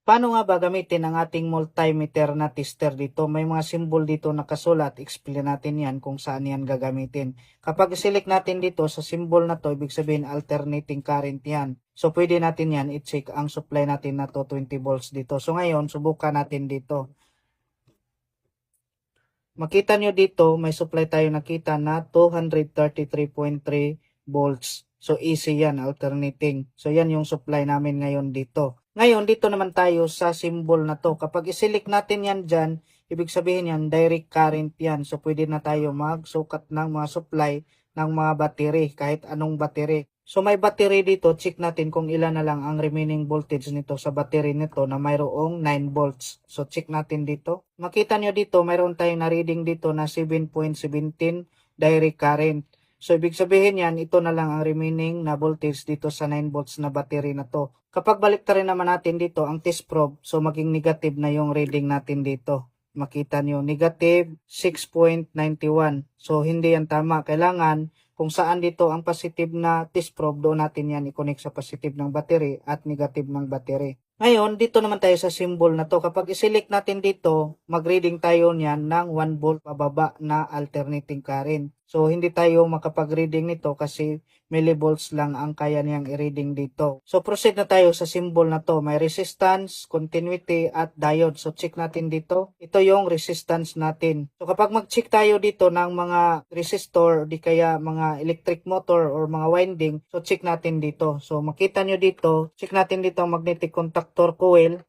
Paano nga ba gamitin ang ating multimeter na tester dito? May mga symbol dito nakasulat. Explain natin yan kung saan yan gagamitin. Kapag select natin dito sa symbol na to, ibig sabihin alternating current yan. So pwede natin yan i-check ang supply natin na to 20 volts dito. So ngayon, subukan natin dito. Makita nyo dito, may supply tayo nakita na 233.3 volts. So easy yan, alternating. So yan yung supply namin ngayon dito. Ngayon, dito naman tayo sa symbol na to. Kapag i-select natin yan dyan, ibig sabihin yan, direct current yan. So pwede na tayo magsukat ng mga supply ng mga battery, kahit anong battery. So may battery dito, check natin kung ilan na lang ang remaining voltage nito sa battery nito na mayroong 9 volts. So check natin dito. Makita nyo dito, mayroon tayong na reading dito na 7.17 direct current. So ibig sabihin yan, ito na lang ang remaining na voltage dito sa 9 volts na battery na to. Kapag baliktarin naman natin dito ang test probe, so maging negative na yung reading natin dito. Makita nyo, negative 6.91. So hindi yan tama. Kailangan kung saan dito ang positive na test probe, doon natin yan i-connect sa positive ng battery at negative ng battery. Ngayon, dito naman tayo sa symbol na to. Kapag i-select natin dito, mag-reading tayo niyan ng 1 volt pababa na alternating current. So, hindi tayo makapag-reading nito kasi millivolts lang ang kaya niyang i-reading dito. So, proceed na tayo sa symbol na to. May resistance, continuity, at diode. So, check natin dito. Ito yung resistance natin. So, kapag mag-check tayo dito ng mga resistor, di kaya mga electric motor or mga winding, so check natin dito. So, makita nyo dito, check natin dito ang magnetic contactor coil.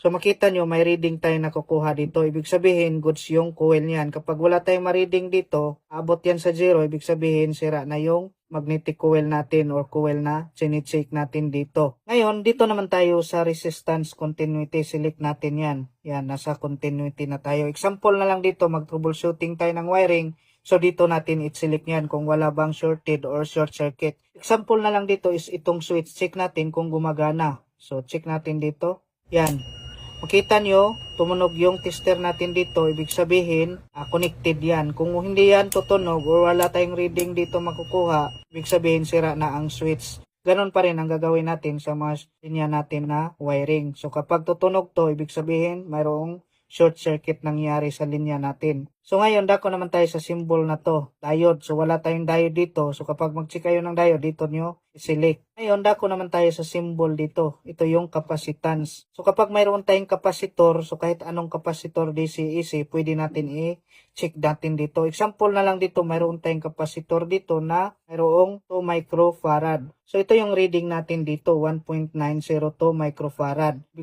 So makita nyo, may reading tayo nakukuha dito. Ibig sabihin, goods yung coil niyan. Kapag wala tayong ma-reading dito, abot yan sa 0. Ibig sabihin, sira na yung magnetic coil natin or coil na chine-check natin dito. Ngayon, dito naman tayo sa resistance continuity. Select natin yan. Yan, nasa continuity na tayo. Example na lang dito, mag-troubleshooting tayo ng wiring. So dito natin i-select yan kung wala bang shorted or short circuit. Example na lang dito is itong switch. Check natin kung gumagana. So check natin dito. Yan. Makita nyo, tumunog yung tester natin dito. Ibig sabihin, connected yan. Kung hindi yan tutunog or wala tayong reading dito makukuha, ibig sabihin sira na ang switch. Ganon pa rin ang gagawin natin sa mga linya natin na wiring. So kapag tutunog to, ibig sabihin mayroong short circuit nangyari sa linya natin. So ngayon, dako naman tayo sa symbol na to, diode. So wala tayong diode dito. So kapag mag-check kayo ng diode, dito nyo i-select. Ngayon, dako naman tayo sa symbol dito. Ito yung capacitance. So kapag mayroon tayong capacitor, so kahit anong capacitor DC-AC, pwede natin i-check natin dito. Example na lang dito, mayroon tayong capacitor dito na mayroong 2 microfarad. So ito yung reading natin dito, 1.902 microfarad.